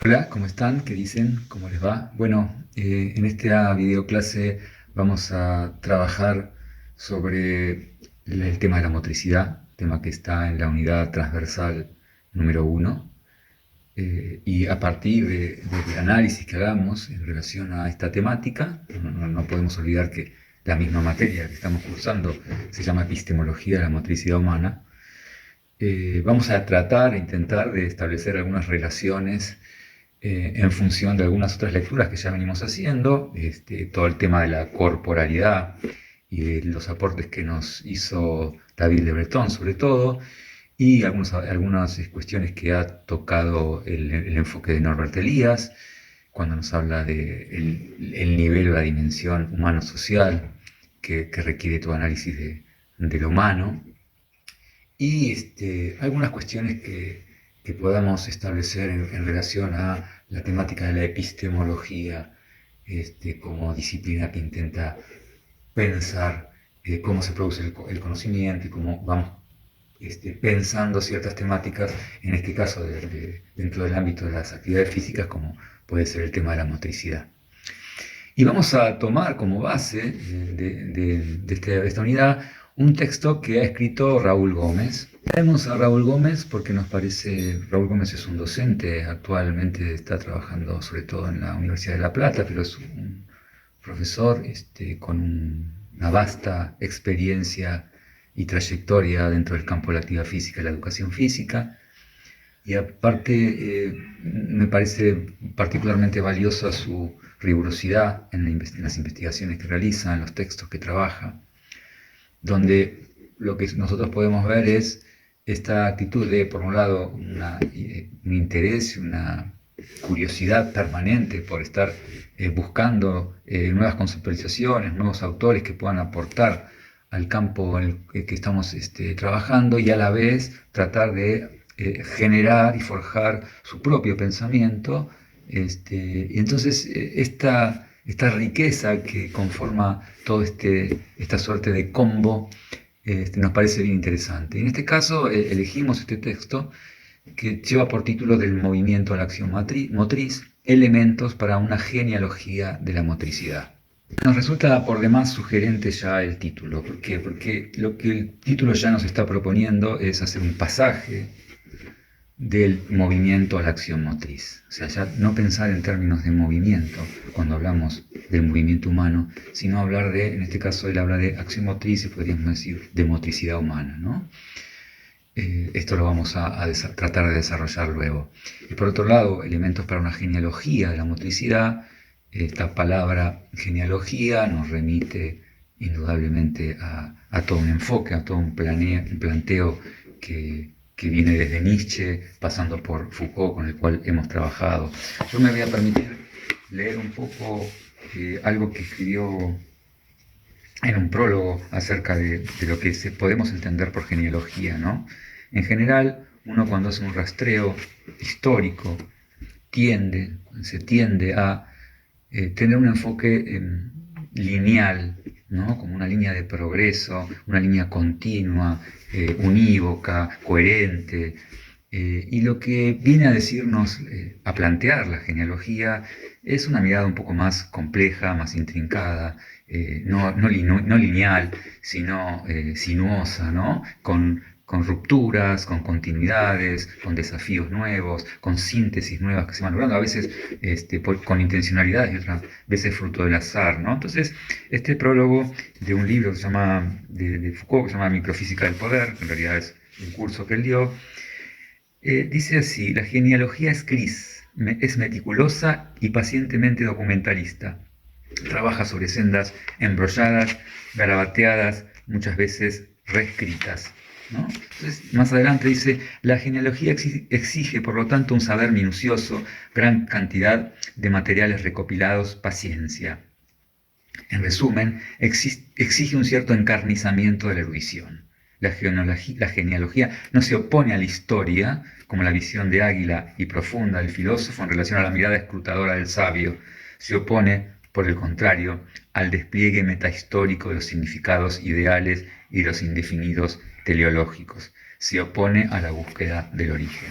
Hola, ¿cómo están? ¿Qué dicen? ¿Cómo les va? Bueno, en esta videoclase vamos a trabajar sobre el tema de la motricidad, tema que está en la unidad transversal número uno. Y a partir del análisis que hagamos en relación a esta temática, no podemos olvidar que la misma materia que estamos cursando se llama epistemología de la motricidad humana. Vamos a tratar, intentar de establecer algunas relaciones en función de algunas otras lecturas que ya venimos haciendo, todo el tema de la corporalidad y de los aportes que nos hizo David Le Breton sobre todo, y algunas cuestiones que ha tocado el enfoque de Norbert Elias, cuando nos habla de el nivel o la dimensión humano-social que requiere todo análisis de lo humano, y algunas cuestiones que podamos establecer en relación a la temática de la epistemología como disciplina que intenta pensar cómo se produce el conocimiento y cómo vamos pensando ciertas temáticas, en este caso dentro del ámbito de las actividades físicas, como puede ser el tema de la motricidad. Y vamos a tomar como base de esta unidad un texto que ha escrito Raúl Gómez. Traemos a Raúl Gómez porque nos parece, Raúl Gómez es un docente, actualmente está trabajando sobre todo en la Universidad de La Plata, pero es un profesor con una vasta experiencia y trayectoria dentro del campo de la actividad física y la educación física. Y aparte, me parece particularmente valiosa su rigurosidad en las investigaciones que realiza, en los textos que trabaja, donde lo que nosotros podemos ver es esta actitud de, por un lado, un interés, una curiosidad permanente por estar buscando nuevas conceptualizaciones, nuevos autores que puedan aportar al campo en el que estamos trabajando, y a la vez tratar de generar y forjar su propio pensamiento. Y entonces esta riqueza que conforma toda esta suerte de combo nos parece bien interesante. En este caso elegimos este texto que lleva por título Del movimiento a la acción motriz, elementos para una genealogía de la motricidad. Nos resulta por demás sugerente ya el título. ¿Por qué? Porque lo que el título ya nos está proponiendo es hacer un pasaje del movimiento a la acción motriz. O sea, ya no pensar en términos de movimiento cuando hablamos del movimiento humano, sino hablar de, en este caso él habla de acción motriz y podríamos decir de motricidad humana, ¿no? Esto lo vamos a tratar de desarrollar luego. Y por otro lado, elementos para una genealogía de la motricidad. Esta palabra genealogía nos remite indudablemente a todo un enfoque, a todo un planteo que viene desde Nietzsche, pasando por Foucault, con el cual hemos trabajado. Yo me voy a permitir leer un poco algo que escribió en un prólogo acerca de lo que podemos entender por genealogía, ¿no? En general, uno cuando hace un rastreo histórico se tiende a tener un enfoque lineal, ¿no? Como una línea de progreso, una línea continua, unívoca, coherente. Y lo que viene a decirnos, a plantear la genealogía, es una mirada un poco más compleja, más intrincada, no lineal, sino sinuosa, ¿no? Con rupturas, con continuidades, con desafíos nuevos, con síntesis nuevas que se van logrando, a veces con intencionalidades y otras veces fruto del azar, ¿no? Entonces, este prólogo de un libro que se llama, de Foucault, que se llama Microfísica del Poder, que en realidad es un curso que él dio, dice así: la genealogía es gris, es meticulosa y pacientemente documentalista. Trabaja sobre sendas embrolladas, garabateadas, muchas veces reescritas, ¿no? Entonces, más adelante dice: la genealogía exige, por lo tanto, un saber minucioso, gran cantidad de materiales recopilados, paciencia. En resumen, exige un cierto encarnizamiento de la erudición. La genealogía no se opone a la historia, como la visión de águila y profunda del filósofo en relación a la mirada escrutadora del sabio. Se opone, por el contrario, al despliegue metahistórico de los significados ideales y de los indefinidos teleológicos. Se opone a la búsqueda del origen.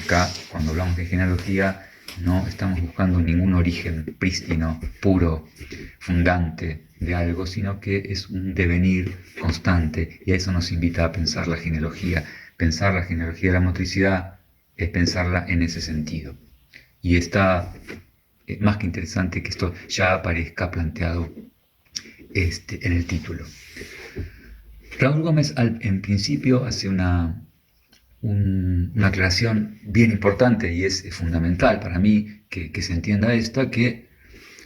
Acá, cuando hablamos de genealogía, no estamos buscando ningún origen prístino, puro, fundante de algo, sino que es un devenir constante, y a eso nos invita a pensar la genealogía. Pensar la genealogía de la motricidad es pensarla en ese sentido. Y está más que interesante que esto ya aparezca planteado en el título. Raúl Gómez en principio hace una aclaración bien importante, y es fundamental para mí que se entienda esta, que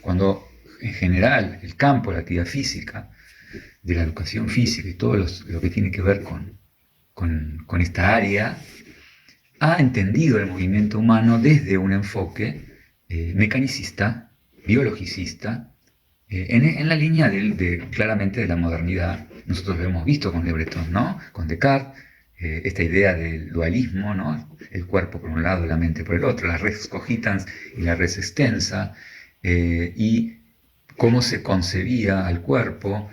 cuando en general el campo de la actividad física, de la educación física y todo lo que tiene que ver con esta área, ha entendido el movimiento humano desde un enfoque mecanicista, biologicista, en la línea claramente de la modernidad. Nosotros lo hemos visto con Le Breton, ¿no? Con Descartes, esta idea del dualismo, ¿no? El cuerpo por un lado y la mente por el otro, la res cogitans y la res extensa, y cómo se concebía al cuerpo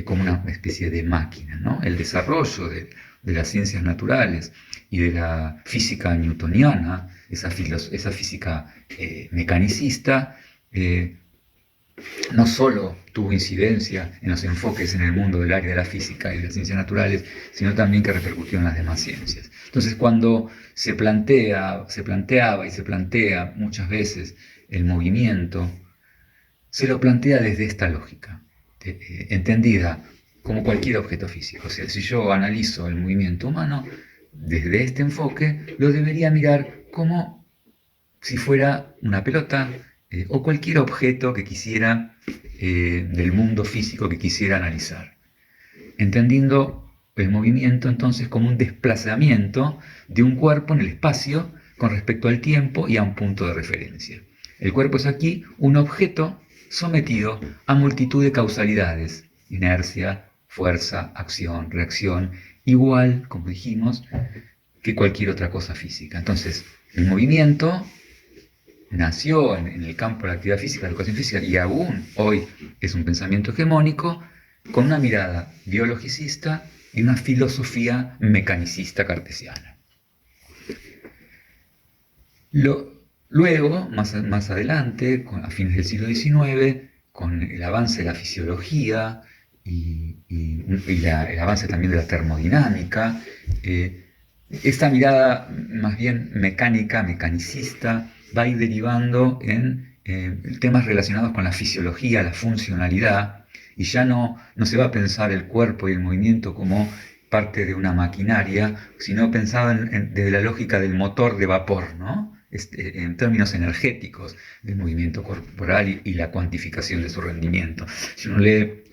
como una especie de máquina, ¿no? El desarrollo de las ciencias naturales y de la física newtoniana, esa física mecanicista, no solo tuvo incidencia en los enfoques en el mundo del área de la física y de las ciencias naturales, sino también que repercutió en las demás ciencias. Entonces, cuando se planteaba y se plantea muchas veces el movimiento, se lo plantea desde esta lógica, entendida como cualquier objeto físico. O sea, si yo analizo el movimiento humano desde este enfoque, lo debería mirar como si fuera una pelota, o cualquier objeto que quisiera, del mundo físico que quisiera analizar, entendiendo el movimiento entonces como un desplazamiento de un cuerpo en el espacio con respecto al tiempo y a un punto de referencia. El cuerpo es aquí un objeto sometido a multitud de causalidades: inercia, fuerza, acción, reacción, igual, como dijimos, que cualquier otra cosa física. Entonces, el movimiento nació en el campo de la actividad física, la educación física, y aún hoy es un pensamiento hegemónico con una mirada biologicista y una filosofía mecanicista cartesiana. Luego, más adelante, a fines del siglo XIX, con el avance de la fisiología y el avance también de la termodinámica, esta mirada más bien mecánica, mecanicista, va a ir derivando en temas relacionados con la fisiología, la funcionalidad, y ya no se va a pensar el cuerpo y el movimiento como parte de una maquinaria, sino pensado desde la lógica del motor de vapor, ¿no? En términos energéticos del movimiento corporal y la cuantificación de su rendimiento. Si uno lee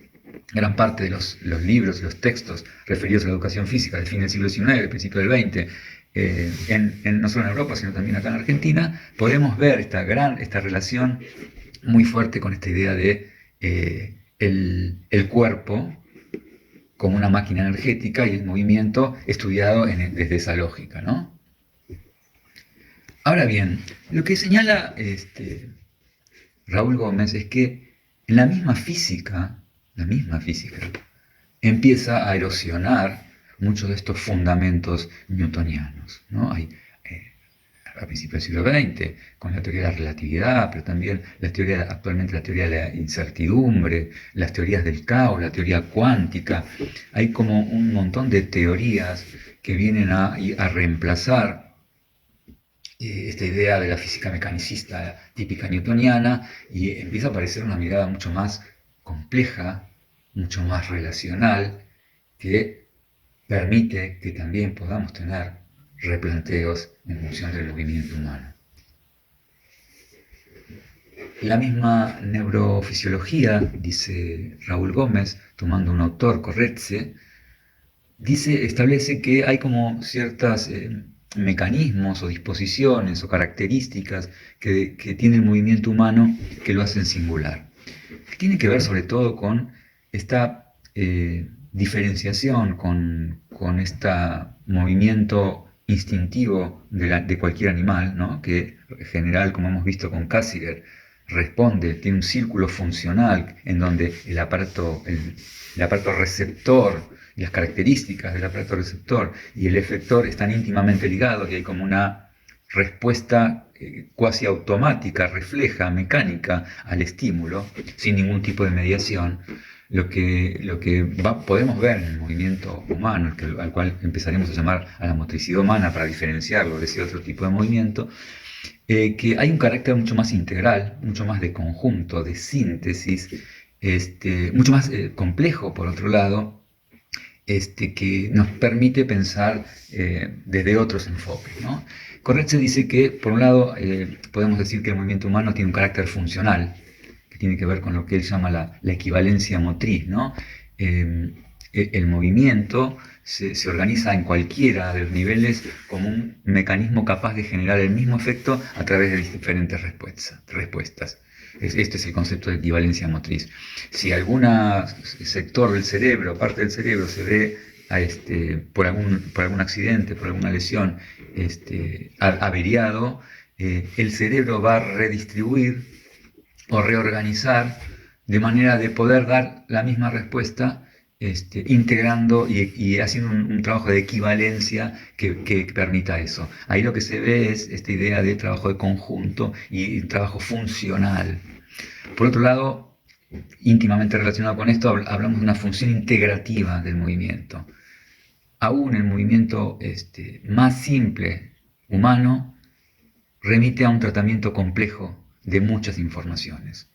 gran parte de los libros y los textos referidos a la educación física del fin del siglo XIX, principio del XX, no solo en Europa, sino también acá en Argentina, podemos ver esta relación muy fuerte con esta idea de el cuerpo como una máquina energética y el movimiento estudiado desde esa lógica, ¿no? Ahora bien, lo que señala Raúl Gómez es que en la misma física empieza a erosionar muchos de estos fundamentos newtonianos, ¿no? Hay, a principios del siglo XX, con la teoría de la relatividad, pero también actualmente la teoría de la incertidumbre, las teorías del caos, la teoría cuántica. Hay como un montón de teorías que vienen a reemplazar esta idea de la física mecanicista típica newtoniana, y empieza a aparecer una mirada mucho más compleja, mucho más relacional, que permite que también podamos tener replanteos en función del movimiento humano. La misma neurofisiología, dice Raúl Gómez, tomando un autor, Corretze, establece que hay como ciertos mecanismos o disposiciones o características que tiene el movimiento humano que lo hacen singular. Que tiene que ver sobre todo con esta diferenciación, con este movimiento instintivo de cualquier animal, ¿no? Que en general, como hemos visto con Cassirer, tiene un círculo funcional en donde el aparato receptor y las características del aparato receptor y el efector están íntimamente ligados, y hay como una respuesta cuasi automática, refleja, mecánica al estímulo, sin ningún tipo de mediación, podemos ver en el movimiento humano, al cual empezaremos a llamar a la motricidad humana para diferenciarlo de ese otro tipo de movimiento, que hay un carácter mucho más integral, mucho más de conjunto, de síntesis, mucho más complejo por otro lado, que nos permite pensar desde otros enfoques, ¿no? Corretze dice que, por un lado, podemos decir que el movimiento humano tiene un carácter funcional, que tiene que ver con lo que él llama la equivalencia motriz, ¿no? El movimiento se organiza en cualquiera de los niveles como un mecanismo capaz de generar el mismo efecto a través de diferentes respuestas. Este es el concepto de equivalencia motriz. Si algún sector del cerebro, parte del cerebro, se ve por algún accidente, por alguna lesión, averiado, el cerebro va a redistribuir o reorganizar de manera de poder dar la misma respuesta, integrando y haciendo un trabajo de equivalencia que permita eso. Ahí lo que se ve es esta idea de trabajo de conjunto y trabajo funcional. Por otro lado, íntimamente relacionado con esto, hablamos de una función integrativa del movimiento. Aún el movimiento más simple, humano, remite a un tratamiento complejo de muchas informaciones.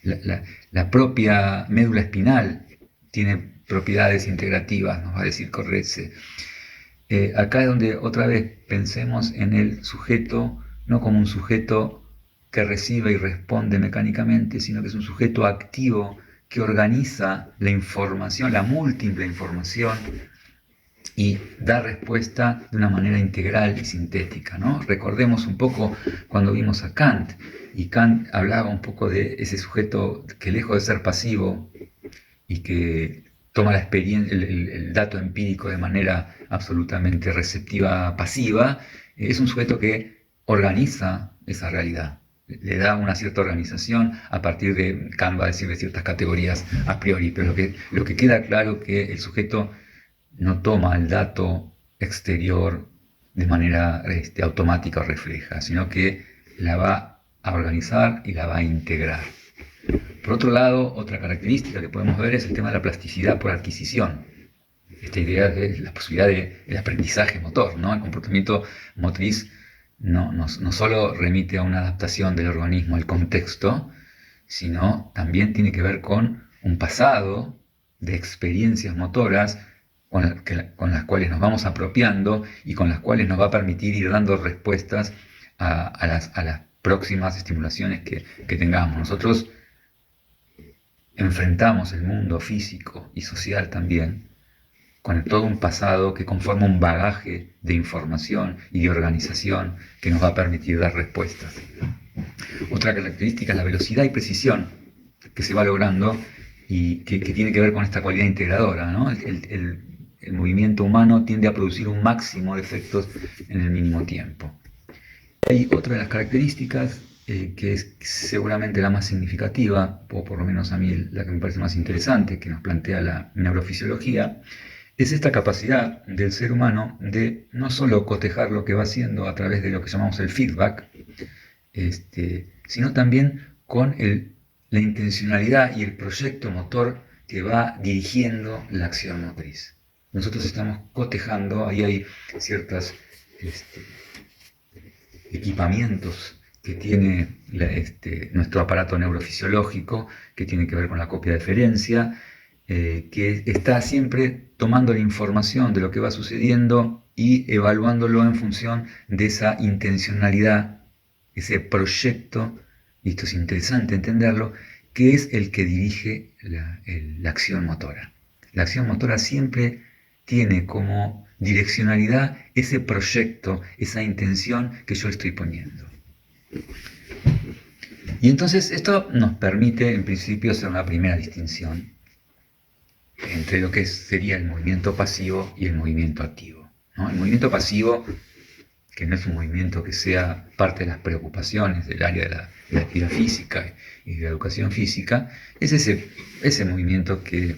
La propia médula espinal tiene propiedades integrativas, nos va a decir Corretze. Acá es donde otra vez pensemos en el sujeto, no como un sujeto que recibe y responde mecánicamente, sino que es un sujeto activo que organiza la información, la múltiple información, y da respuesta de una manera integral y sintética, ¿no? Recordemos un poco cuando vimos a Kant, y Kant hablaba un poco de ese sujeto que, lejos de ser pasivo y que toma la experiencia, el dato empírico de manera absolutamente receptiva, pasiva, es un sujeto que organiza esa realidad, le da una cierta organización a partir de, Kant va a decir, de ciertas categorías a priori, pero lo que queda claro que el sujeto no toma el dato exterior de manera automática o refleja, sino que la va a organizar y la va a integrar. Por otro lado, otra característica que podemos ver es el tema de la plasticidad por adquisición. Esta idea de la posibilidad del aprendizaje motor, ¿no? El comportamiento motriz no solo remite a una adaptación del organismo al contexto, sino también tiene que ver con un pasado de experiencias motoras con las cuales nos vamos apropiando y con las cuales nos va a permitir ir dando respuestas a las próximas estimulaciones que tengamos. Nosotros enfrentamos el mundo físico y social también con todo un pasado que conforma un bagaje de información y de organización que nos va a permitir dar respuestas. Otra característica es la velocidad y precisión que se va logrando y que tiene que ver con esta cualidad integradora, ¿no? El movimiento humano tiende a producir un máximo de efectos en el mínimo tiempo. Hay otra de las características que es seguramente la más significativa, o por lo menos a mí la que me parece más interesante, que nos plantea la neurofisiología, es esta capacidad del ser humano de no solo cotejar lo que va haciendo a través de lo que llamamos el feedback, sino también con la intencionalidad y el proyecto motor que va dirigiendo la acción motriz. Nosotros estamos cotejando, ahí hay ciertos equipamientos que tiene nuestro aparato neurofisiológico, que tiene que ver con la copia de deferencia, que está siempre tomando la información de lo que va sucediendo y evaluándolo en función de esa intencionalidad, ese proyecto, y esto es interesante entenderlo, que es el que dirige la acción motora. La acción motora siempre tiene como direccionalidad ese proyecto, esa intención que yo estoy poniendo. Y entonces esto nos permite en principio hacer una primera distinción entre lo que sería el movimiento pasivo y el movimiento activo, ¿no? El movimiento pasivo, que no es un movimiento que sea parte de las preocupaciones del área de la actividad física y de la educación física, es ese movimiento que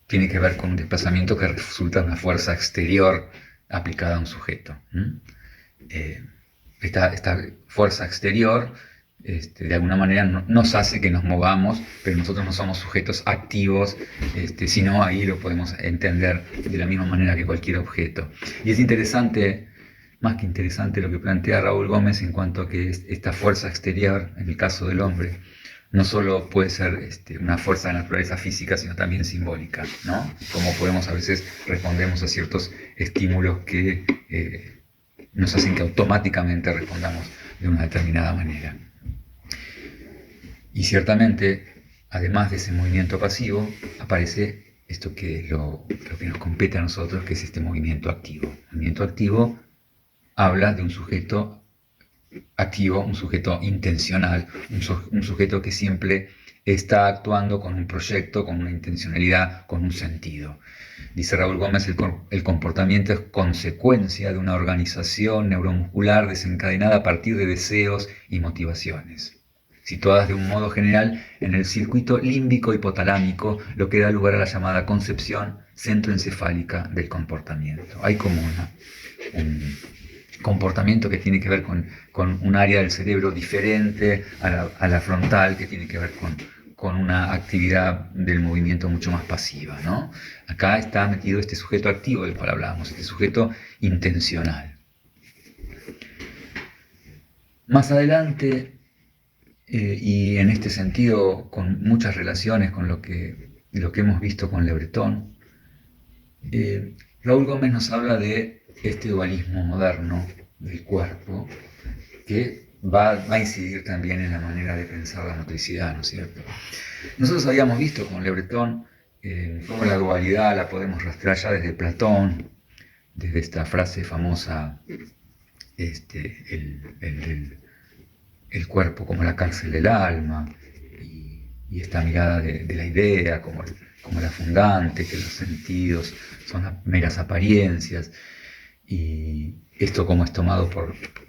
tiene que ver con un desplazamiento que resulta de una fuerza exterior aplicada a un sujeto. esta fuerza exterior de alguna manera nos hace que nos movamos, pero nosotros no somos sujetos activos, sino ahí lo podemos entender de la misma manera que cualquier objeto. Y es interesante, más que interesante, lo que plantea Raúl Gómez en cuanto a que esta fuerza exterior, en el caso del hombre, no solo puede ser una fuerza de naturaleza física, sino también simbólica, ¿no? Como podemos a veces respondemos a ciertos estímulos que nos hacen que automáticamente respondamos de una determinada manera. Y ciertamente, además de ese movimiento pasivo, aparece esto que es lo que nos compete a nosotros, que es este movimiento activo. El movimiento activo habla de un sujeto activo, un sujeto intencional, un sujeto que siempre está actuando con un proyecto, con una intencionalidad, con un sentido. Dice Raúl Gómez, el comportamiento es consecuencia de una organización neuromuscular desencadenada a partir de deseos y motivaciones, situadas de un modo general en el circuito límbico hipotalámico, lo que da lugar a la llamada concepción centroencefálica del comportamiento. Hay como un comportamiento que tiene que ver con un área del cerebro diferente a la frontal, que tiene que ver con una actividad del movimiento mucho más pasiva, ¿no? Acá está metido este sujeto activo del cual hablábamos, este sujeto intencional. Más adelante, y en este sentido con muchas relaciones con lo que hemos visto con Le Breton, Raúl Gómez nos habla de este dualismo moderno del cuerpo que va a incidir también en la manera de pensar la motricidad, ¿no es cierto? Nosotros habíamos visto con Le Breton cómo la dualidad la podemos rastrear ya desde Platón, desde esta frase famosa, el cuerpo como la cárcel del alma, y esta mirada de la idea como la fundante, que los sentidos son meras apariencias, y esto como es tomado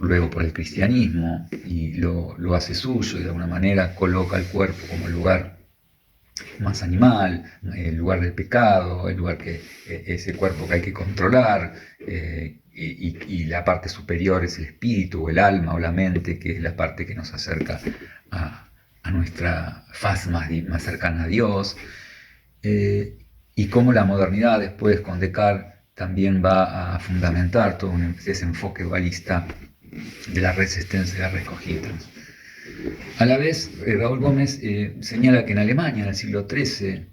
luego por el cristianismo y lo hace suyo, y de alguna manera coloca el cuerpo como el lugar más animal, el lugar del pecado, el lugar ese cuerpo que hay que controlar, y la parte superior es el espíritu o el alma o la mente, que es la parte que nos acerca a nuestra faz más cercana a Dios, y cómo la modernidad después con Descartes también va a fundamentar todo ese enfoque dualista de la res extensa y la res cogitans. A la vez, Raúl Gómez señala que en Alemania, en el siglo XIII,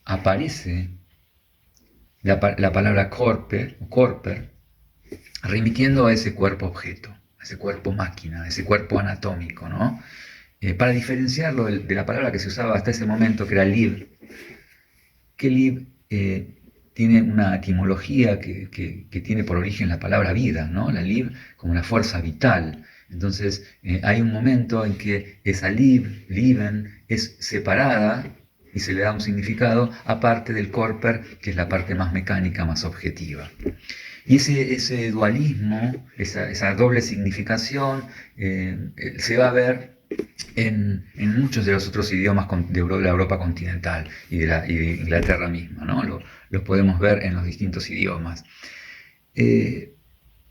aparece la palabra Körper, remitiendo a ese cuerpo objeto, a ese cuerpo máquina, a ese cuerpo anatómico, ¿no? Para diferenciarlo de la palabra que se usaba hasta ese momento, que era Lieb, que Lieb tiene una etimología que tiene por origen la palabra vida, ¿no? La Lieb como la fuerza vital. Entonces hay un momento en que esa Lieben es separada y se le da un significado aparte del Körper, que es la parte más mecánica, más objetiva. Y ese dualismo, esa doble significación, se va a ver en muchos de los otros idiomas de la Europa continental y de Inglaterra misma, ¿no? Lo podemos ver en los distintos idiomas. Y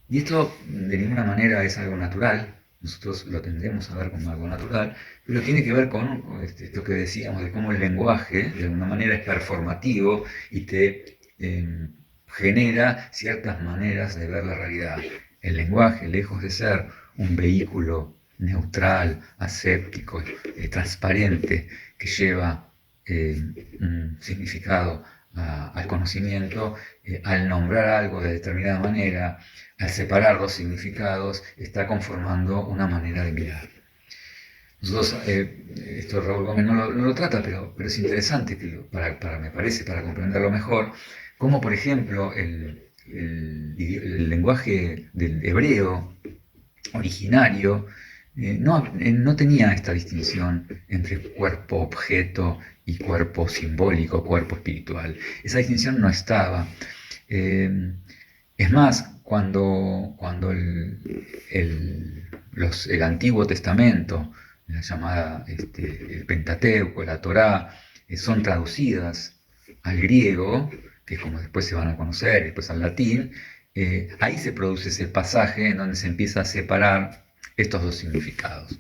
esto de ninguna manera es algo natural, nosotros lo tendremos a ver como algo natural, pero tiene que ver con esto que decíamos, de cómo el lenguaje de alguna manera es performativo y te genera ciertas maneras de ver la realidad. El lenguaje, lejos de ser un vehículo neutral, aséptico, transparente, que lleva un significado al conocimiento, al nombrar algo de determinada manera, al separar los significados, está conformando una manera de mirar. Nosotros, esto Raúl Gómez no lo trata, pero es interesante, me parece, para comprenderlo mejor, cómo, por ejemplo, el lenguaje del hebreo originario no tenía esta distinción entre cuerpo-objeto y cuerpo simbólico, cuerpo espiritual. Esa distinción no estaba. Es más, cuando el Antiguo Testamento, la llamada el Pentateuco, la Torá, son traducidas al griego, que es como después se van a conocer, después al latín, ahí se produce ese pasaje en donde se empieza a separar estos dos significados.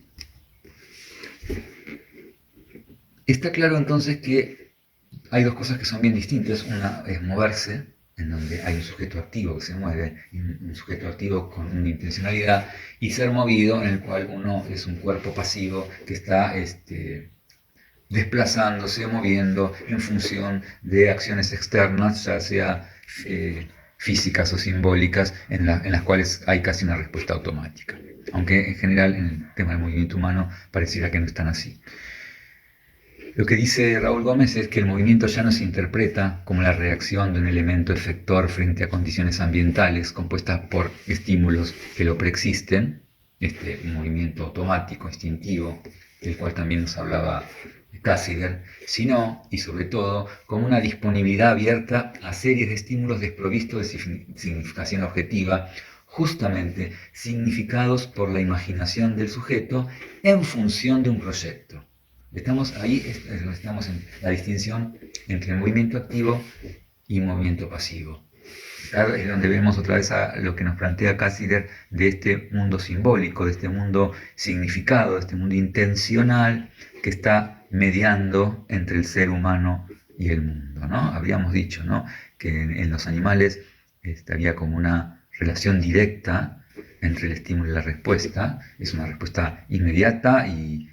Está claro entonces que hay dos cosas que son bien distintas. Una es moverse, en donde hay un sujeto activo que se mueve, un sujeto activo con una intencionalidad, y ser movido, en el cual uno es un cuerpo pasivo que está desplazándose, moviendo en función de acciones externas, ya sea físicas o simbólicas, en las cuales hay casi una respuesta automática. Aunque en general en el tema del movimiento humano pareciera que no es tan así. Lo que dice Raúl Gómez es que el movimiento ya no se interpreta como la reacción de un elemento efector frente a condiciones ambientales compuestas por estímulos que lo preexisten, un movimiento automático, instintivo, del cual también nos hablaba Cassirer, sino, y sobre todo, como una disponibilidad abierta a series de estímulos desprovistos de significación objetiva, justamente significados por la imaginación del sujeto en función de un proyecto. Estamos en la distinción entre el movimiento activo y movimiento pasivo. Claro, es donde vemos otra vez lo que nos plantea Cassirer de este mundo simbólico, de este mundo significado, de este mundo intencional que está mediando entre el ser humano y el mundo, ¿no? Habíamos dicho, ¿no?, que en los animales había como una relación directa entre el estímulo y la respuesta. Es una respuesta inmediata y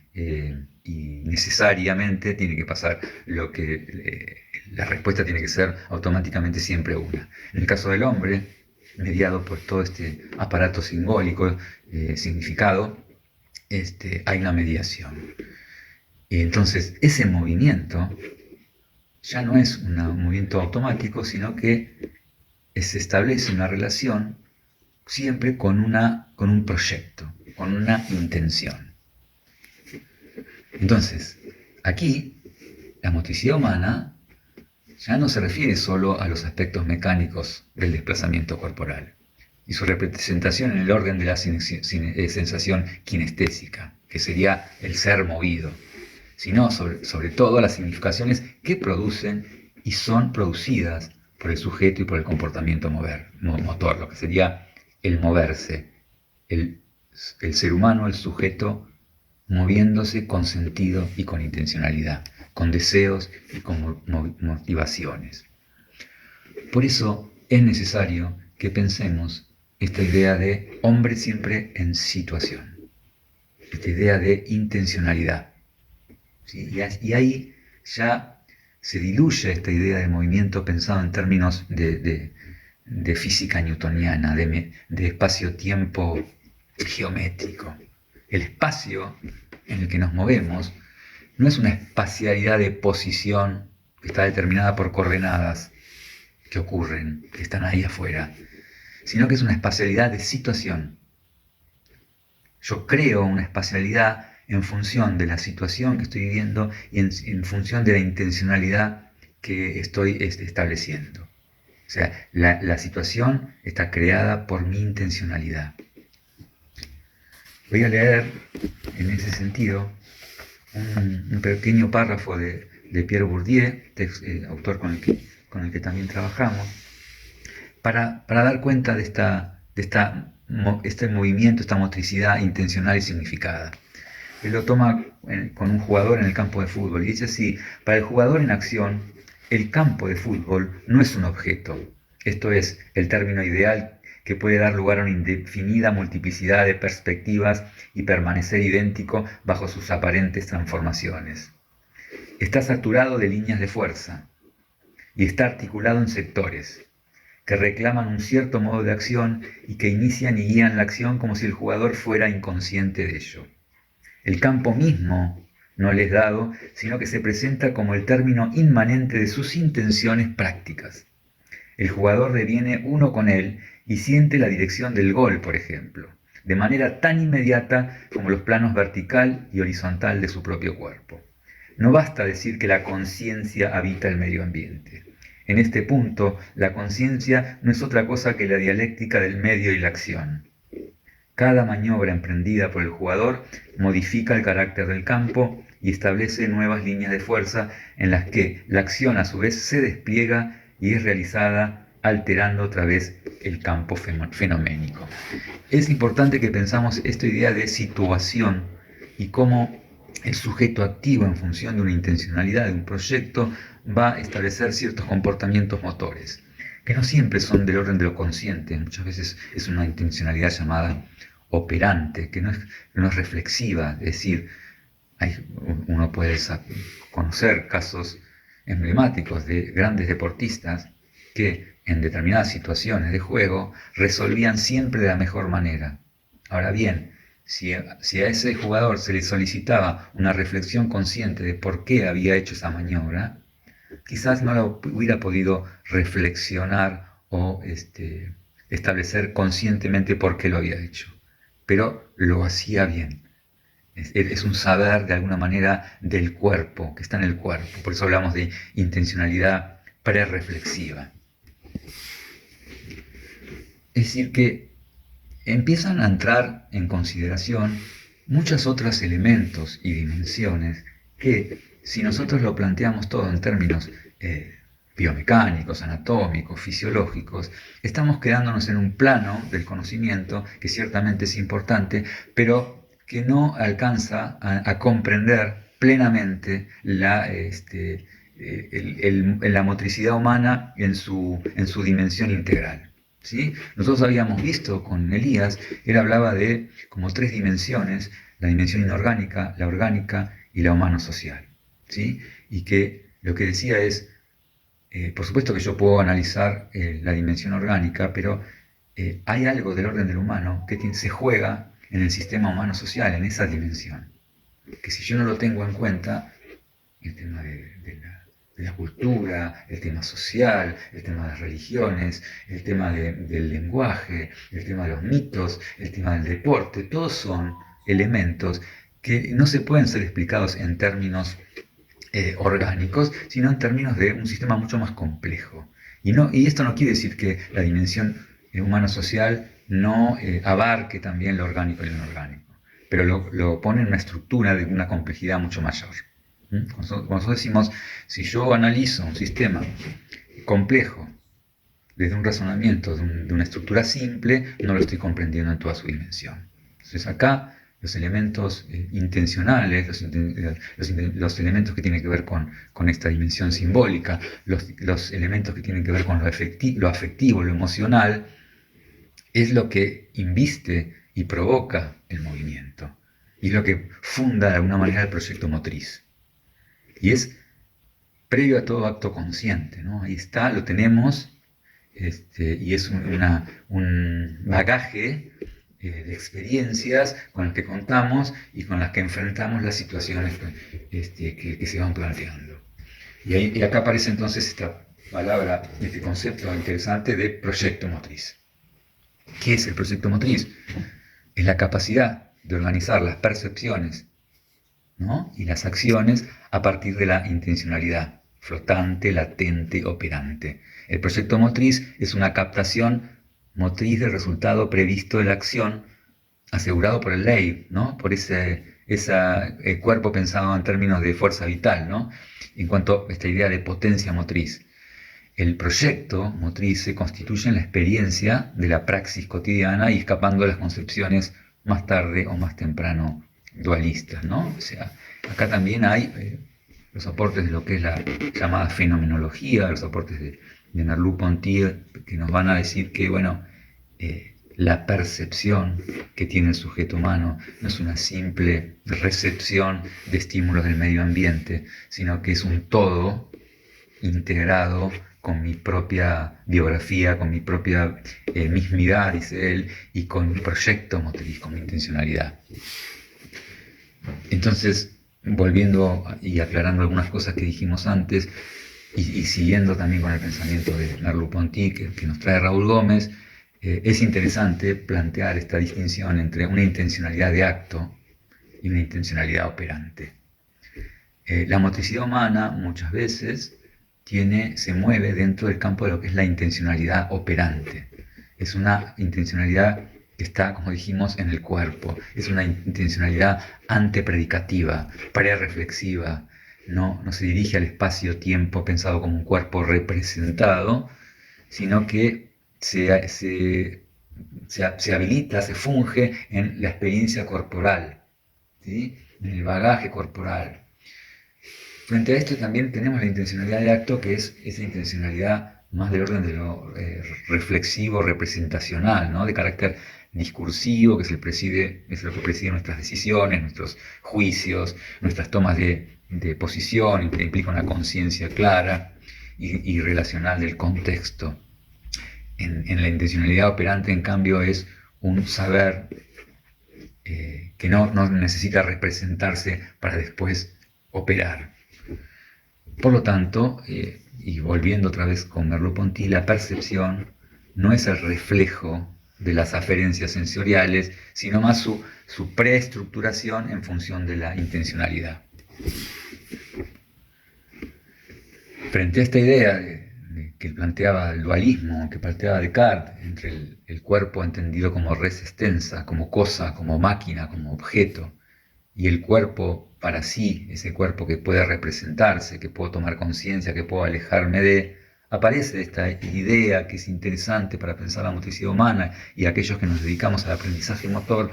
necesariamente tiene que pasar lo que la respuesta tiene que ser automáticamente siempre una. En el caso del hombre, mediado por todo este aparato simbólico, significado, hay una mediación. Y entonces ese movimiento ya no es un movimiento automático, sino que se establece una relación siempre con un proyecto, con una intención. Entonces, aquí la motricidad humana ya no se refiere solo a los aspectos mecánicos del desplazamiento corporal y su representación en el orden de la sensación kinestésica, que sería el ser movido, sino sobre todo a las significaciones que producen y son producidas por el sujeto y por el comportamiento motor, lo que sería el moverse, el ser humano, el sujeto, moviéndose con sentido y con intencionalidad, con deseos y con motivaciones. Por eso es necesario que pensemos esta idea de hombre siempre en situación, esta idea de intencionalidad. ¿Sí? Y ahí ya se diluye esta idea de movimiento pensado en términos de física newtoniana, de espacio-tiempo geométrico. El espacio en el que nos movemos no es una espacialidad de posición que está determinada por coordenadas que ocurren, que están ahí afuera, sino que es una espacialidad de situación. Yo creo una espacialidad en función de la situación que estoy viviendo y en función de la intencionalidad que estoy estableciendo. O sea, la situación está creada por mi intencionalidad. Voy a leer en ese sentido un pequeño párrafo de Pierre Bourdieu, autor con el que también trabajamos, para dar cuenta de este movimiento, esta motricidad intencional y significada. Él lo toma con un jugador en el campo de fútbol y dice así: para el jugador en acción, el campo de fútbol no es un objeto, esto es, el término ideal que puede dar lugar a una indefinida multiplicidad de perspectivas y permanecer idéntico bajo sus aparentes transformaciones. Está saturado de líneas de fuerza y está articulado en sectores que reclaman un cierto modo de acción y que inician y guían la acción como si el jugador fuera inconsciente de ello. El campo mismo no le es dado, sino que se presenta como el término inmanente de sus intenciones prácticas. El jugador deviene uno con él y siente la dirección del gol, por ejemplo, de manera tan inmediata como los planos vertical y horizontal de su propio cuerpo. No basta decir que la conciencia habita el medio ambiente. En este punto, la conciencia no es otra cosa que la dialéctica del medio y la acción. Cada maniobra emprendida por el jugador modifica el carácter del campo y establece nuevas líneas de fuerza en las que la acción a su vez se despliega y es realizada alterando otra vez el campo fenoménico. Es importante que pensamos esta idea de situación y cómo el sujeto activo en función de una intencionalidad, de un proyecto, va a establecer ciertos comportamientos motores, que no siempre son del orden de lo consciente, muchas veces es una intencionalidad llamada operante, que no es reflexiva, es decir, uno puede conocer casos emblemáticos de grandes deportistas que en determinadas situaciones de juego resolvían siempre de la mejor manera. Ahora bien, si a ese jugador se le solicitaba una reflexión consciente de por qué había hecho esa maniobra, quizás no lo hubiera podido reflexionar o establecer conscientemente por qué lo había hecho, pero lo hacía bien. Es un saber de alguna manera del cuerpo, que está en el cuerpo. Por eso hablamos de intencionalidad prerreflexiva. Es decir, que empiezan a entrar en consideración muchos otros elementos y dimensiones que, si nosotros lo planteamos todo en términos biomecánicos, anatómicos, fisiológicos, estamos quedándonos en un plano del conocimiento que ciertamente es importante, pero que no alcanza a comprender plenamente la motricidad humana en su dimensión integral. ¿Sí? Nosotros habíamos visto con Elías, él hablaba de como 3 dimensiones, la dimensión inorgánica, la orgánica y la humano-social. ¿Sí? Y que lo que decía es, por supuesto que yo puedo analizar la dimensión orgánica, pero hay algo del orden del humano que se juega en el sistema humano-social, en esa dimensión. Que si yo no lo tengo en cuenta, el tema de la cultura, el tema social, el tema de las religiones, el tema del lenguaje, el tema de los mitos, el tema del deporte, todos son elementos que no se pueden ser explicados en términos orgánicos, sino en términos de un sistema mucho más complejo. Y esto no quiere decir que la dimensión humano-social no abarque también lo orgánico y lo inorgánico, pero lo pone en una estructura de una complejidad mucho mayor. Cuando nosotros decimos, si yo analizo un sistema complejo desde un razonamiento de una estructura simple, no lo estoy comprendiendo en toda su dimensión. Entonces acá los elementos intencionales, los elementos que tienen que ver con esta dimensión simbólica, los elementos que tienen que ver con lo afectivo, lo emocional, es lo que inviste y provoca el movimiento. Y es lo que funda de alguna manera el proyecto motriz. Y es previo a todo acto consciente, ¿no? Ahí está, lo tenemos, y es un bagaje de experiencias con las que contamos y con las que enfrentamos las situaciones que se van planteando. Y acá aparece entonces esta palabra, este concepto interesante de proyecto motriz. ¿Qué es el proyecto motriz? Es la capacidad de organizar las percepciones, ¿no? Y las acciones a partir de la intencionalidad, flotante, latente, operante. El proyecto motriz es una captación motriz del resultado previsto de la acción, asegurado por el ley, ¿no? Por ese cuerpo pensado en términos de fuerza vital, ¿no? En cuanto a esta idea de potencia motriz. El proyecto motriz se constituye en la experiencia de la praxis cotidiana y escapando de las concepciones más tarde o más temprano dualistas, ¿no? O sea, acá también hay los aportes de lo que es la llamada fenomenología, los aportes de Merleau-Ponty, que nos van a decir que, bueno, la percepción que tiene el sujeto humano no es una simple recepción de estímulos del medio ambiente, sino que es un todo integrado con mi propia biografía, con mi propia mismidad, dice él, y con mi proyecto motriz, con mi intencionalidad. Entonces, volviendo y aclarando algunas cosas que dijimos antes, y siguiendo también con el pensamiento de Merleau-Ponty que nos trae Raúl Gómez, es interesante plantear esta distinción entre una intencionalidad de acto y una intencionalidad operante. La motricidad humana muchas veces se mueve dentro del campo de lo que es la intencionalidad operante. Es una intencionalidad que está, como dijimos, en el cuerpo. Es una intencionalidad antepredicativa, prereflexiva. No se dirige al espacio-tiempo pensado como un cuerpo representado, sino que se habilita, se funge en la experiencia corporal, ¿sí? En el bagaje corporal. Frente a esto también tenemos la intencionalidad de acto, que es esa intencionalidad más del orden de lo reflexivo, representacional, ¿no? De carácter discursivo, que es lo que preside nuestras decisiones, nuestros juicios, nuestras tomas de posición, que implica una conciencia clara y relacional del contexto. En la intencionalidad operante, en cambio, es un saber que no necesita representarse para después operar. Por lo tanto, y volviendo otra vez con Merleau-Ponty, la percepción no es el reflejo de las aferencias sensoriales, sino más su preestructuración en función de la intencionalidad. Frente a esta idea que planteaba el dualismo, que planteaba Descartes, entre el cuerpo entendido como res extensa, como cosa, como máquina, como objeto, y el cuerpo para sí, ese cuerpo que puede representarse, que puedo tomar conciencia, que puedo alejarme de, aparece esta idea que es interesante para pensar la motricidad humana y aquellos que nos dedicamos al aprendizaje motor,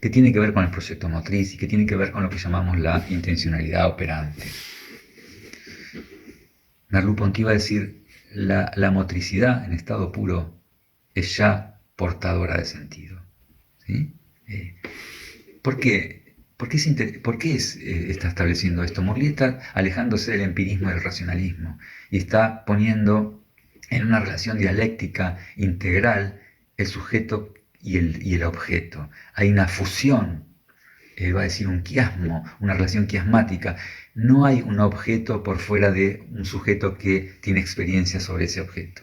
que tiene que ver con el proyecto motriz y que tiene que ver con lo que llamamos la intencionalidad operante. Merleau-Ponty va a decir, la motricidad en estado puro es ya portadora de sentido. ¿Sí? ¿Por qué? ¿Por qué está estableciendo esto? Morley está alejándose del empirismo y del racionalismo y está poniendo en una relación dialéctica integral el sujeto y el objeto. Hay una fusión, va a decir un quiasmo, una relación quiasmática. No hay un objeto por fuera de un sujeto que tiene experiencia sobre ese objeto.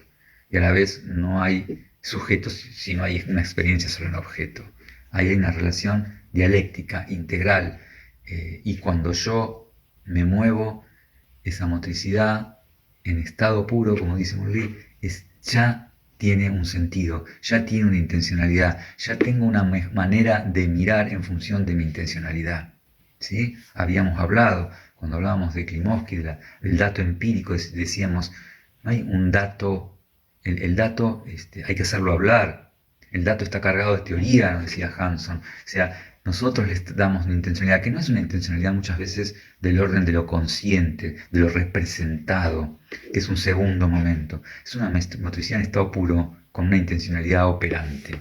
Y a la vez no hay sujetos si no hay una experiencia sobre un objeto. Ahí hay una relación dialéctica, integral, y cuando yo me muevo, esa motricidad en estado puro, como dice Morley, ya tiene un sentido, ya tiene una intencionalidad, ya tengo una manera de mirar en función de mi intencionalidad. ¿Sí? Habíamos hablado, cuando hablábamos de Klimovsky, del dato empírico, decíamos, no hay un dato, el dato hay que hacerlo hablar, el dato está cargado de teoría, nos decía Hanson. O sea, nosotros les damos una intencionalidad que no es una intencionalidad muchas veces del orden de lo consciente, de lo representado, que es un segundo momento. Es una motricidad en estado puro con una intencionalidad operante.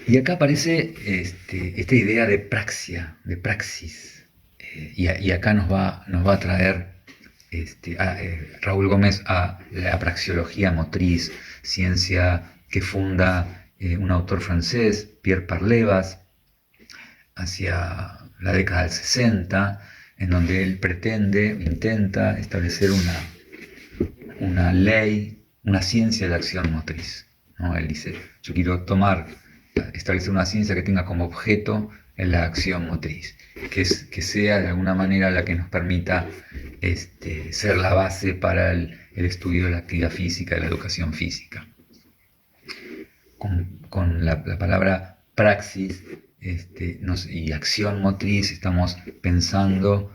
Y acá aparece esta idea de praxia, de praxis. Y acá nos va a traer Raúl Gómez a la praxiología motriz, ciencia que funda un autor francés, Pierre Parlevas, hacia la década del 60, en donde él intenta establecer una ley, una ciencia de acción motriz, ¿no? Él dice, yo quiero establecer una ciencia que tenga como objeto la acción motriz, que sea de alguna manera la que nos permita ser la base para el estudio de la actividad física, de la educación física. Con la palabra praxis y acción motriz estamos pensando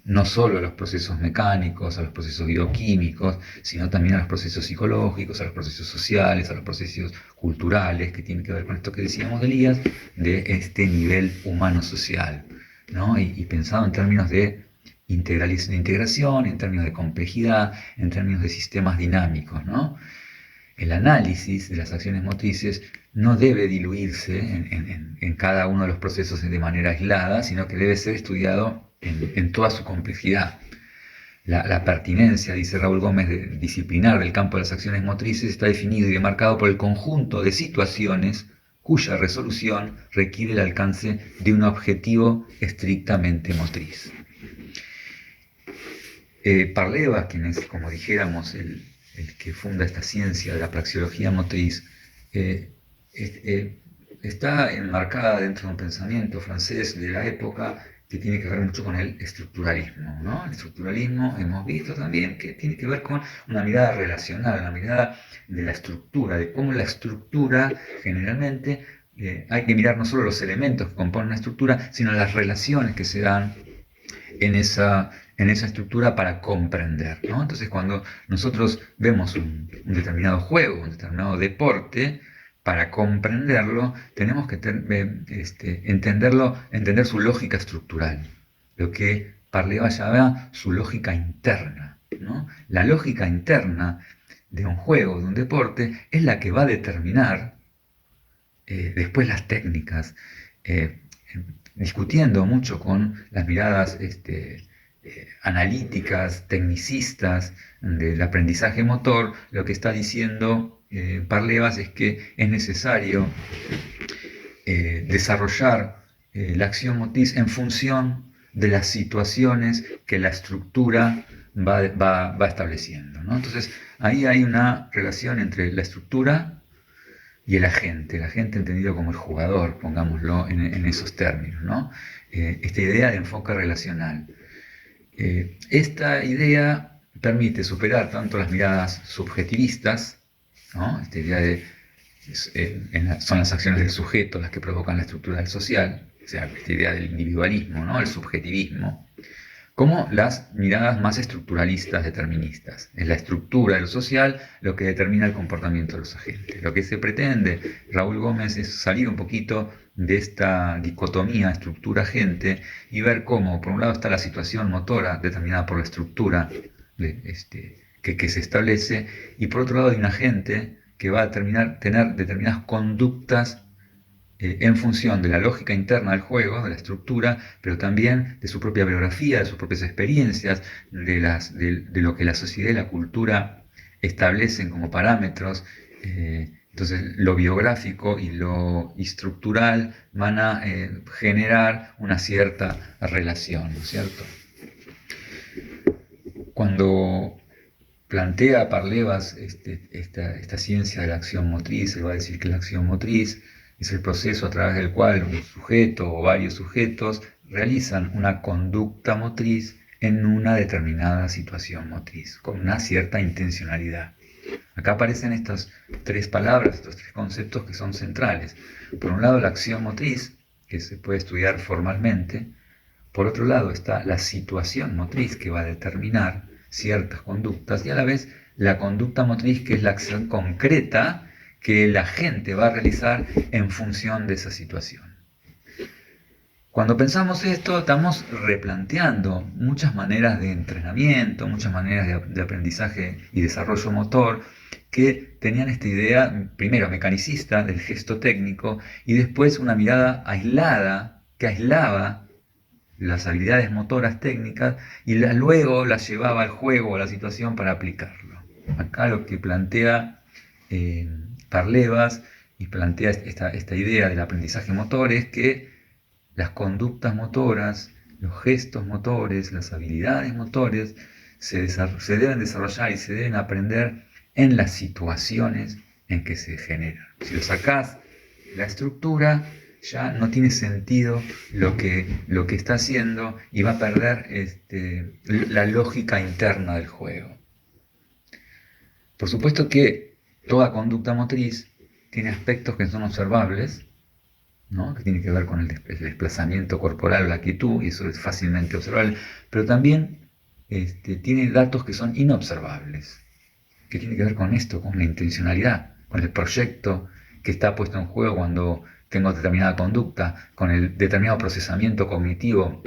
no solo a los procesos mecánicos, a los procesos bioquímicos, sino también a los procesos psicológicos, a los procesos sociales, a los procesos culturales, que tienen que ver con esto que decíamos de Elías, de este nivel humano-social, ¿no? Y pensado en términos de integración, en términos de complejidad, en términos de sistemas dinámicos, ¿no? El análisis de las acciones motrices no debe diluirse en cada uno de los procesos de manera aislada, sino que debe ser estudiado en toda su complejidad. La pertinencia, dice Raúl Gómez, disciplinar del campo de las acciones motrices está definido y demarcado por el conjunto de situaciones cuya resolución requiere el alcance de un objetivo estrictamente motriz. Parlevas, quien es, como dijéramos, el que funda esta ciencia de la praxeología motriz, está enmarcada dentro de un pensamiento francés de la época que tiene que ver mucho con el estructuralismo, ¿no? El estructuralismo hemos visto también que tiene que ver con una mirada relacional, una mirada de la estructura, de cómo la estructura generalmente hay que mirar no solo los elementos que componen una estructura, sino las relaciones que se dan en esa en esa estructura para comprender, ¿no? Entonces, cuando nosotros vemos un determinado juego, un determinado deporte, para comprenderlo, tenemos que entenderlo, entender su lógica estructural, lo que Parleva llama su lógica interna, ¿no? La lógica interna de un juego, de un deporte, es la que va a determinar después las técnicas, eh, discutiendo mucho con las miradas analíticas, tecnicistas del aprendizaje motor, lo que está diciendo Parlevas es que es necesario desarrollar la acción motriz en función de las situaciones que la estructura va estableciendo, ¿no? Entonces, ahí hay una relación entre la estructura y el agente entendido como el jugador, pongámoslo en esos términos, ¿no? Esta idea de enfoque relacional. Esta idea permite superar tanto las miradas subjetivistas, ¿no? Esta idea de son las acciones del sujeto las que provocan la estructura del social, o sea, esta idea del individualismo, ¿no? El subjetivismo, como las miradas más estructuralistas deterministas. Es la estructura de lo social lo que determina el comportamiento de los agentes. Lo que se pretende, Raúl Gómez, es salir un poquito de esta dicotomía estructura-agente y ver cómo, por un lado, está la situación motora determinada por la estructura que se establece, y por otro lado hay un agente que va a tener determinadas conductas en función de la lógica interna del juego, de la estructura, pero también de su propia biografía, de sus propias experiencias, de lo que la sociedad y la cultura establecen como parámetros. Entonces, lo biográfico y lo estructural van a generar una cierta relación, ¿no es cierto? Cuando plantea Parlevas esta ciencia de la acción motriz, él va a decir que la acción motriz es el proceso a través del cual un sujeto o varios sujetos realizan una conducta motriz en una determinada situación motriz, con una cierta intencionalidad. Acá aparecen estas tres palabras, estos tres conceptos que son centrales. Por un lado, la acción motriz, que se puede estudiar formalmente. Por otro lado está la situación motriz, que va a determinar ciertas conductas, y a la vez la conducta motriz, que es la acción concreta que la gente va a realizar en función de esa situación. Cuando pensamos esto, estamos replanteando muchas maneras de entrenamiento, muchas maneras de aprendizaje y desarrollo motor que tenían esta idea, primero mecanicista, del gesto técnico, y después una mirada aislada, que aislaba las habilidades motoras técnicas y luego las llevaba al juego o a la situación para aplicarlo. Acá lo que plantea Parlevas y plantea esta idea del aprendizaje motor es que las conductas motoras, los gestos motores, las habilidades motores se deben desarrollar y se deben aprender en las situaciones en que se generan. Si lo sacás la estructura, ya no tiene sentido lo que está haciendo y va a perder la lógica interna del juego. Por supuesto que toda conducta motriz tiene aspectos que son observables, ¿no? Que tiene que ver con el desplazamiento corporal, la quietud, y eso es fácilmente observable, pero también tiene datos que son inobservables, que tiene que ver con esto, con la intencionalidad, con el proyecto que está puesto en juego cuando tengo determinada conducta, con el determinado procesamiento cognitivo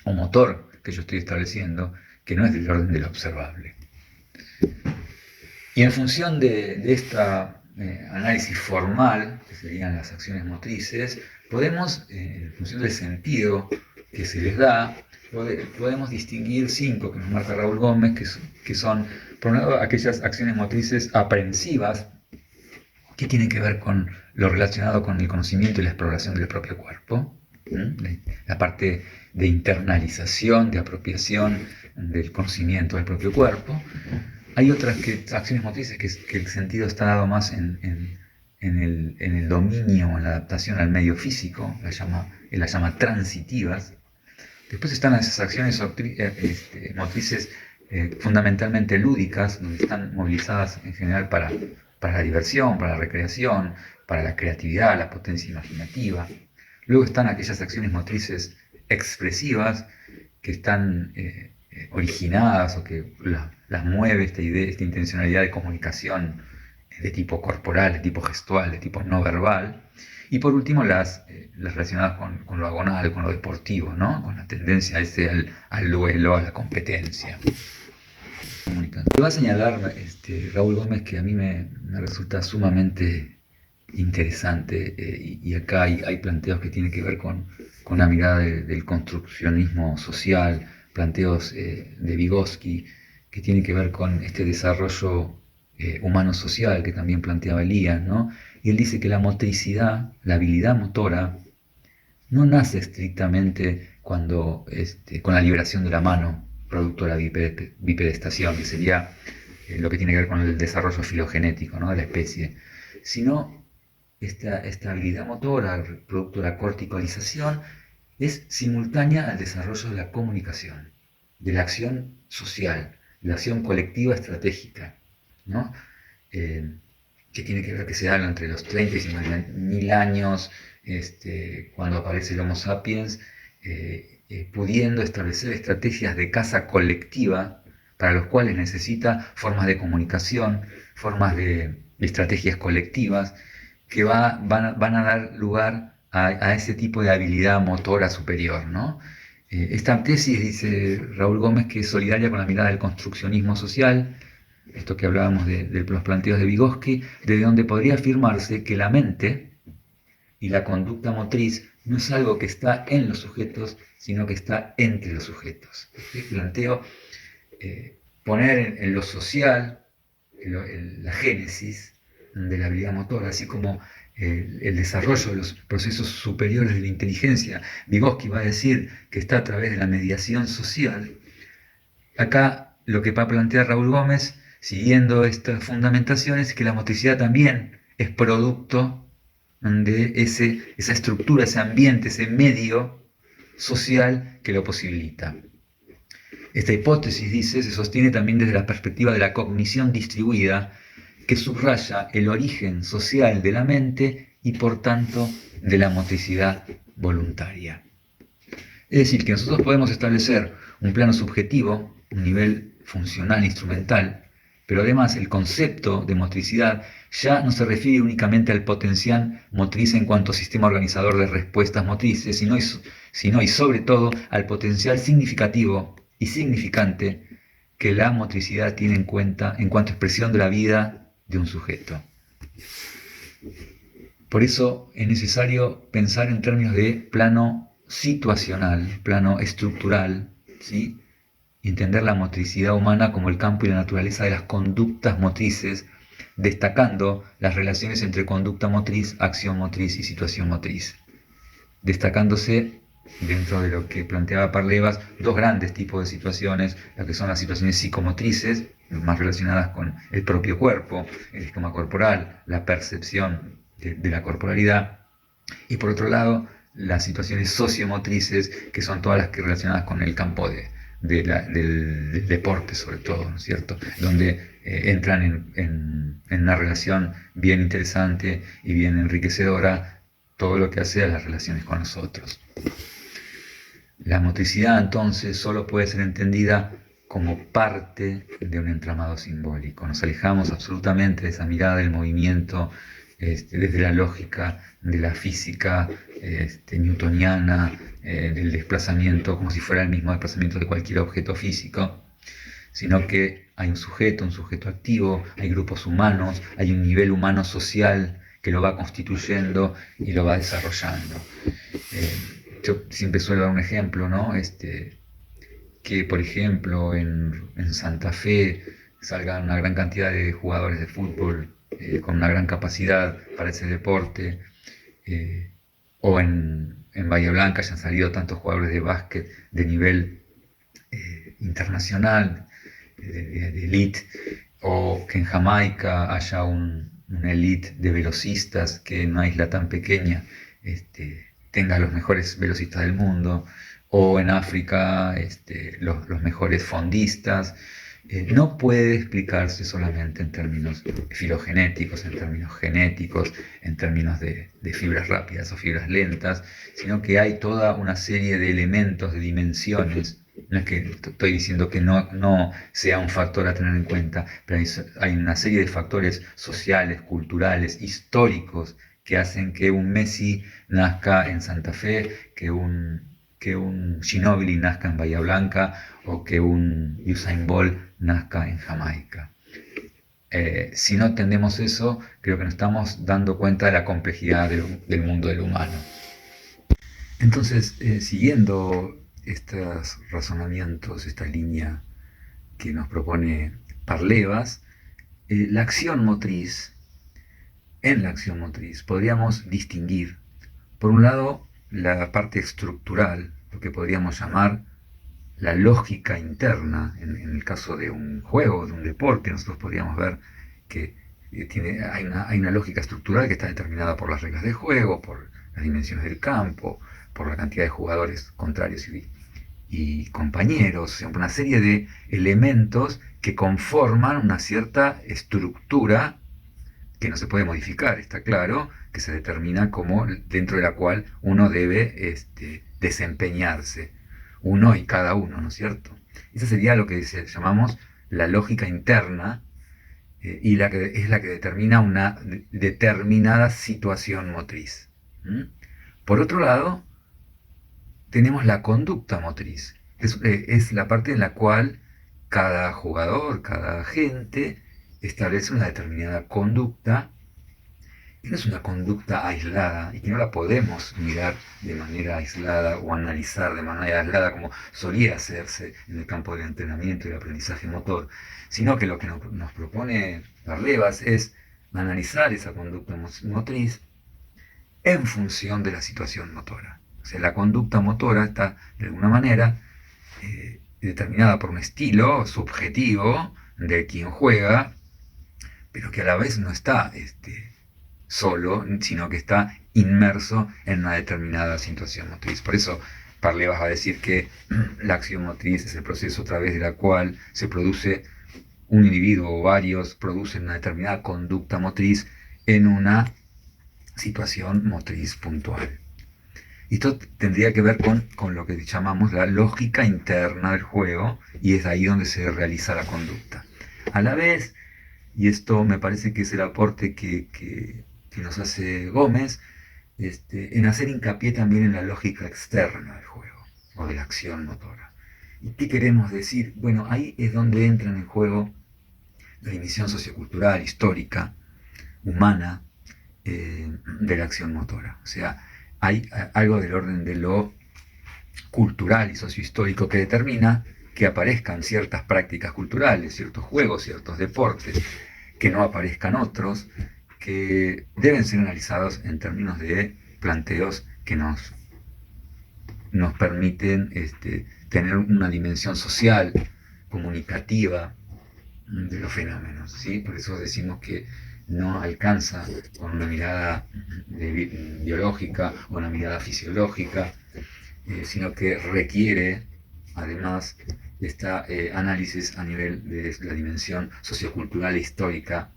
o motor que yo estoy estableciendo, que no es del orden de lo observable. Y en función de esta análisis formal, que serían las acciones motrices, podemos, en función del sentido que se les da, podemos distinguir 5 que nos marca Raúl Gómez, que son, por un lado, aquellas acciones motrices aprensivas, que tienen que ver con lo relacionado con el conocimiento y la exploración del propio cuerpo, la parte de internalización, de apropiación del conocimiento del propio cuerpo. Hay otras acciones motrices que el sentido está dado más en el dominio, en la adaptación al medio físico, él las llama transitivas. Después están esas acciones motrices fundamentalmente lúdicas, donde están movilizadas en general para la diversión, para la recreación, para la creatividad, la potencia imaginativa. Luego están aquellas acciones motrices expresivas que están originadas o que las mueve esta idea, esta intencionalidad de comunicación de tipo corporal, de tipo gestual, de tipo no verbal. Y por último, las relacionadas con lo agonal, con lo deportivo, ¿no? Con la tendencia al duelo, a la competencia. Te va a señalar Raúl Gómez que a mí me resulta sumamente interesante y acá hay planteos que tienen que ver con la mirada del construccionismo social, planteos de Vygotsky que tienen que ver con este desarrollo humano-social que también planteaba Elías, ¿no? Y él dice que la motricidad, la habilidad motora, no nace estrictamente con la liberación de la mano, producto de la bipedestación, que sería lo que tiene que ver con el desarrollo filogenético, ¿no?, de la especie, sino esta habilidad motora, producto de la corticalización, es simultánea al desarrollo de la comunicación, de la acción social, de la acción colectiva estratégica, ¿no? Que tiene que ver, que se da entre los 30 y 50.000 años, cuando aparece el Homo sapiens, pudiendo establecer estrategias de caza colectiva para los cuales necesita formas de comunicación, formas de estrategias colectivas que van a dar lugar a ese tipo de habilidad motora superior, ¿no? Esta tesis, dice Raúl Gómez, que es solidaria con la mirada del construccionismo social, esto que hablábamos de los planteos de Vygotsky, de donde podría afirmarse que la mente y la conducta motriz no es algo que está en los sujetos, sino que está entre los sujetos. Planteo poner en lo social la génesis de la habilidad motora, así como el desarrollo de los procesos superiores de la inteligencia. Vygotsky va a decir que está a través de la mediación social. Acá lo que va a plantear Raúl Gómez, siguiendo estas fundamentaciones, es que la motricidad también es producto de esa estructura, ese ambiente, ese medio social que lo posibilita. Esta hipótesis, dice, se sostiene también desde la perspectiva de la cognición distribuida, que subraya el origen social de la mente y por tanto de la motricidad voluntaria. Es decir, que nosotros podemos establecer un plano subjetivo, un nivel funcional, instrumental, pero además el concepto de motricidad ya no se refiere únicamente al potencial motriz en cuanto sistema organizador de respuestas motrices, sino y sobre todo al potencial significativo y significante que la motricidad tiene en cuenta en cuanto a expresión de la vida de un sujeto. Por eso es necesario pensar en términos de plano situacional, plano estructural, ¿sí? Y entender la motricidad humana como el campo y la naturaleza de las conductas motrices, destacando las relaciones entre conducta motriz, acción motriz y situación motriz, destacándose dentro de lo que planteaba Parlevas dos grandes tipos de situaciones, las que son las situaciones psicomotrices, más relacionadas con el propio cuerpo, el esquema corporal, la percepción de la corporalidad, y por otro lado las situaciones sociomotrices, que son todas las que relacionadas con el campo del deporte, sobre todo, ¿no es cierto?, donde entran en una relación bien interesante y bien enriquecedora todo lo que hace a las relaciones con los otros. La motricidad entonces solo puede ser entendida como parte de un entramado simbólico. Nos alejamos absolutamente de esa mirada del movimiento desde la lógica de la física newtoniana, del desplazamiento como si fuera el mismo desplazamiento de cualquier objeto físico, sino que hay un sujeto activo, hay grupos humanos, hay un nivel humano social que lo va constituyendo y lo va desarrollando. Yo siempre suelo dar un ejemplo, ¿no? Que por ejemplo en Santa Fe salgan una gran cantidad de jugadores de fútbol con una gran capacidad para ese deporte, o en Bahía Blanca hayan salido tantos jugadores de básquet de nivel internacional, de elite, o que en Jamaica haya una elite de velocistas, que en una isla tan pequeña tenga los mejores velocistas del mundo, o en África los mejores fondistas. No puede explicarse solamente en términos filogenéticos, en términos genéticos, en términos de fibras rápidas o fibras lentas, sino que hay toda una serie de elementos, de dimensiones No es que estoy diciendo que no sea un factor a tener en cuenta, pero hay una serie de factores sociales, culturales, históricos, que hacen que un Messi nazca en Santa Fe, que un Ginóbili nazca en Bahía Blanca o que un Usain Bolt nazca en Jamaica. Si no entendemos eso, creo que nos estamos dando cuenta de la complejidad del mundo del humano. Entonces, siguiendo estos razonamientos, esta línea que nos propone Parlevas, la acción motriz, en la acción motriz podríamos distinguir, por un lado, la parte estructural, lo que podríamos llamar la lógica interna, en el caso de un juego, de un deporte, nosotros podríamos ver que hay una lógica estructural que está determinada por las reglas del juego, por las dimensiones del campo, por la cantidad de jugadores contrarios y compañeros, una serie de elementos que conforman una cierta estructura que no se puede modificar, está claro, que se determina como dentro de la cual uno debe desempeñarse, uno y cada uno, ¿no es cierto? Esa sería lo que llamamos la lógica interna, y es la que determina una determinada situación motriz. ¿Mm? Por otro lado, tenemos la conducta motriz. Es la parte en la cual cada jugador, cada agente establece una determinada conducta, que no es una conducta aislada y que no la podemos mirar de manera aislada o analizar de manera aislada como solía hacerse en el campo del entrenamiento y el aprendizaje motor, sino que lo que nos propone Parlevas es analizar esa conducta motriz en función de la situación motora. O sea, la conducta motora está de alguna manera determinada por un estilo subjetivo de quien juega, pero que a la vez no está solo, sino que está inmerso en una determinada situación motriz. Por eso Parlevas va a decir que la acción motriz es el proceso a través de la cual se produce un individuo o varios producen una determinada conducta motriz en una situación motriz puntual. Y esto tendría que ver con lo que llamamos la lógica interna del juego, y es ahí donde se realiza la conducta. A la vez, y esto me parece que es el aporte que nos hace Gómez, en hacer hincapié también en la lógica externa del juego, o de la acción motora. ¿Y qué queremos decir? Bueno, ahí es donde entra en juego la dimensión sociocultural, histórica, humana, de la acción motora. O sea, hay algo del orden de lo cultural y sociohistórico que determina que aparezcan ciertas prácticas culturales, ciertos juegos, ciertos deportes, que no aparezcan otros, que deben ser analizados en términos de planteos que nos permiten tener una dimensión social, comunicativa de los fenómenos, ¿sí? Por eso decimos que no alcanza con una mirada biológica o una mirada fisiológica, sino que requiere además este análisis a nivel de la dimensión sociocultural e histórica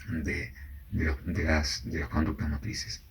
de las conductas motrices.